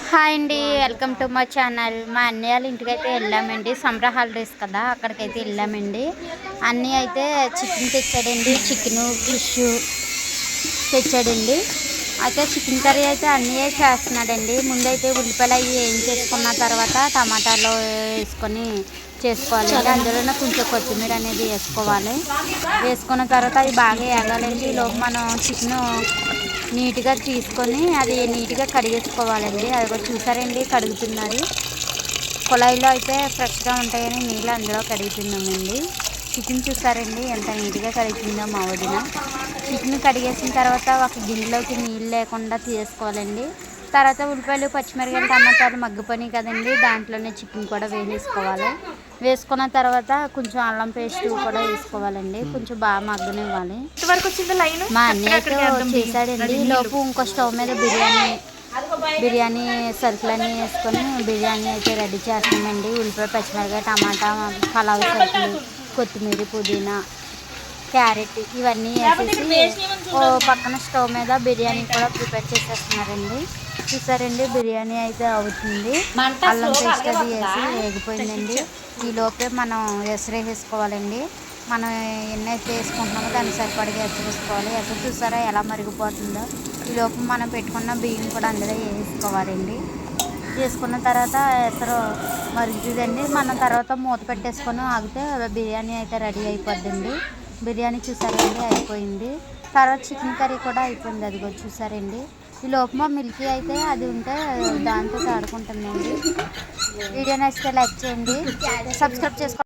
Hi అండి, welcome to my channel. మా అన్నయ్య వాళ్ళ ఇంటికైతే వెళ్ళామండి. సమ్మర్ హాలిడేస్ కదా, అక్కడికైతే వెళ్ళామండి. అన్నయ్య అయితే చికెన్ తెచ్చాడండి, చికెను ఫిష్ తెచ్చాడండి. అయితే చికెన్ కర్రీ అయితే అన్నయ్య చేస్తున్నాడండి. ముందైతే ఉల్లిపాయలు అవి ఏం చేసుకున్న తర్వాత టమాటాలు వేసుకొని చేసుకోవాలండి. అందులోనే కొంచెం కొత్తిమీర అనేది వేసుకోవాలి. వేసుకున్న తర్వాత అవి బాగా వేగాలండి. లోపు మనం చికెను నీట్గా తీసుకొని అది నీట్గా కడిగేసుకోవాలండి. అది కూడా చూసారండి, కడుగుతున్నది. కుళాయిలో అయితే ఫ్రెష్గా ఉంటాయని నీళ్ళు అందులో కడుగుతున్నామండి. చికెన్ చూసారండి ఎంత నీట్గా కడుగుతుందో మా వదిన. చికెన్ కడిగేసిన తర్వాత ఒక గిన్నెలోకి నీళ్ళు లేకుండా తీసుకోవాలండి. తర్వాత ఉల్లిపాయలు, పచ్చిమిరపకాయలు, టమాటాలు మగ్గిపోయి కదండి, దాంట్లోనే చికెన్ కూడా వేసుకోవాలి. వేసుకున్న తర్వాత కొంచెం అల్లం పేస్ట్ కూడా వేసుకోవాలండి. కొంచెం బాగా మగ్గనివ్వాలి. మా అన్నయ్యతో చేశాడండి. లోపు ఇంకో స్టవ్ మీద బిర్యానీ సరుకులన్నీ వేసుకొని బిర్యానీ అయితే రెడీ చేస్తామండి. ఉల్లిపాయ, పచ్చిమిరపకాయ, టమాటా, పలావ్ సరుకులు, కొత్తిమీర, పుదీనా, క్యారెట్ ఇవన్నీ వేసేసి ఓ పక్కన స్టవ్ మీద బిర్యానీ కూడా ప్రిపేర్ చేసేస్తున్నారండి. చూసారండి, బిర్యానీ అయితే అవుతుంది. అల్లం పేస్ట్ అది వేసి వేగిపోయిందండి. ఈ లోపే మనం ఎసరు వేసుకోవాలండి. మనం ఎన్నైతే వేసుకుంటున్నామో దాన్ని సరిపడిగా ఎసరు వేసుకోవాలి. ఎసరు చూసారా ఎలా మరిగిపోతుందో. ఈ లోపు మనం పెట్టుకున్న బియ్యం కూడా అందులో వేసుకోవాలండి. వేసుకున్న తర్వాత ఎసరు మరుగుతుందండి. మనం తర్వాత మూత పెట్టేసుకొని ఆగితే బిర్యానీ అయితే రెడీ అయిపోద్దండి. బిర్యానీ చూసారండి అయిపోయింది. తర్వాత చికెన్ కర్రీ కూడా అయిపోయింది. అది కూడా చూసారండి. ఈ లోపల మిల్కీ అయితే అది ఉంటే దాంతో ఆడుకుంటుందండి. వీడియో నచ్చితే లైక్ చేయండి, సబ్స్క్రైబ్ చేసుకోండి.